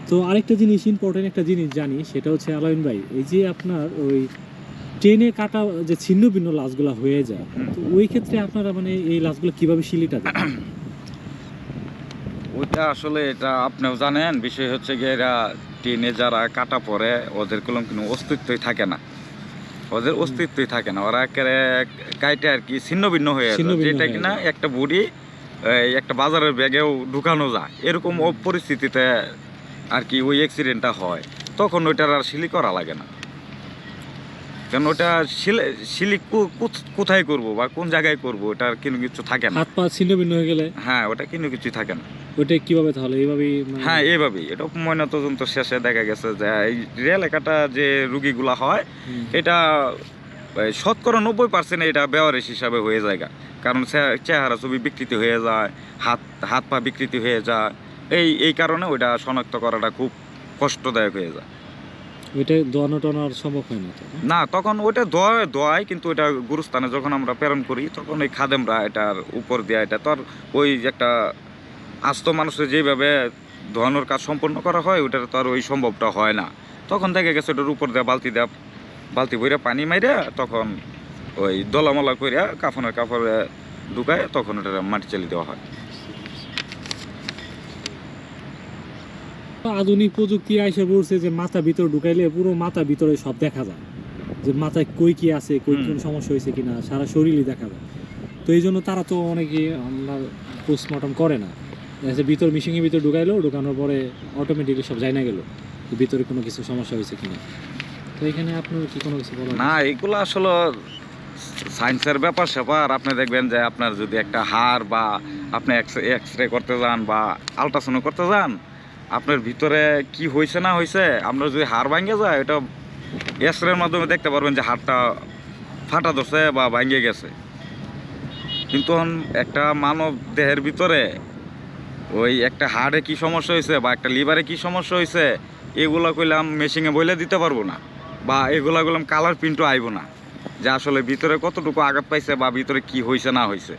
তো আরেকটা জিনিস, ইম্পর্টেন্ট একটা জিনিস জানি, সেটা হচ্ছে আলামিন ভাই, এই যে আপনার ওই ট্রেনে কাটা যে ছিন্ন ভিন্ন লাশগুলো হয়ে যায়, তো ওই ক্ষেত্রে আপনারা মানে এই লাশগুলো কিভাবে শিলিটা দেন? ওইটা আসলে এটা আপনিও জানেন, বিষয় হচ্ছে গিয়ে এরা ট্রেনে যারা কাটা পড়ে ওদের কোনো অস্তিত্বই থাকে না, ওদের অস্তিত্বই থাকে না, ওরা একেবারে কাইটে আর কি ছিন্ন ভিন্ন হয়ে যায়, ছিন্নভিন্ন যেটা হয়ে কিনা যায়। একটা বুড়ি একটা বাজারের ব্যাগেও ঢুকানো যায়, এরকম পরিস্থিতিতে আর কি ওই অ্যাক্সিডেন্টটা হয়। তখন ওইটার আর শিলি করা লাগে না, কারণ ওটা শিলি কোথায় করব বা কোন জায়গায় করব ওটার কোনো কিছু থাকে না। হাত পা ছিন্ন ভিন্ন হয়ে গেলে হ্যাঁ, ওটা কোনো কিছুই থাকে না। ওইটা কিভাবে তাহলে এইভাবেই হ্যাঁ, এইভাবেই এটা ময়নাতদন্ত শেষে দেখা গেছে যে এই রেল এলাকাটা যে রুগীগুলা হয় এটা শতকরা 90% এটা বেওয়ারিশ হিসাবে হয়ে যায়, কারণ চেহারা ছবি বিকৃতি হয়ে যায়, হাত হাত পা বিকৃতি হয়ে যায়, এই কারণে ওইটা শনাক্ত করাটা খুব কষ্টদায়ক হয়ে যায়। ওইটা দোয়ানো টোনো আর সম্ভব হয় না তো, না? না, তখন ওইটা দোয়ায়, কিন্তু ওইটা গুরুস্থানে যখন আমরা প্রেরণ করি তখন এই খাদেমরা এটার উপর দিয়ে এটা তো আর ওই একটা আস্ত মানুষের যেভাবে ধোয়ানোর কাজ সম্পন্ন করা হয় ওইটার তো আর ওই সম্ভবটা হয় না। তখন দেখা গেছে ওটার উপর দিয়ে বালতি ভরে পানি মাইরা তখন ওই দলামলা কইরা কাফনের কাপড়ে ঢুকায় তখন ওটা মাটি চালিয়ে দেওয়া হয়। আধুনিক প্রযুক্তি আইসা পড়ছে যে মাথা ভিতরে ঢুকাইলে পুরো মাথা ভিতরে সব দেখা যায়, যে মাথায় কই কি আছে, কই কোন সমস্যা হয়েছে কিনা, সারা শরীরই দেখা যায়। তো এই জন্য তারা তো অনেকে আমরা পোস্টমর্টম করে না, ভিতর মিশিংয়ের ভিতরে ঢুকাইলো, ঢুকানোর পরে অটোমেটিকলি সব জানা গেল ভিতরে কোনো কিছু সমস্যা হয়েছে কিনা। তো এখানে আপনার কি কোনো কিছু বলার না, আছে? এগুলো আসলে সায়েন্সের ব্যাপার স্যাপার। আপনি দেখবেন যে আপনার যদি একটা হাড় বা আপনি এক্স রে করতে যান বা আলট্রাসাউন্ড করতে যান, আপনার ভিতরে কি হয়েছে না হয়েছে, আপনার যদি হাড় ভাঙে যায় এটা এক্স রের মাধ্যমে দেখতে পারবেন যে হাড়টা ফাটা ধরছে বা ভাঙে গেছে। কিন্তু একটা মানব দেহের ভিতরে ওই একটা হাড়ে কি সমস্যা হয়েছে বা একটা লিভারে কি সমস্যা হয়েছে এগুলো কইলাম মেশিনে বলে দিতে পারবো না, বা এগুলা কইলাম কালার প্রিন্টও আইব না যে আসলে ভিতরে কতটুকু আঘাত পাইছে বা ভিতরে কি হয়েছে না হয়েছে।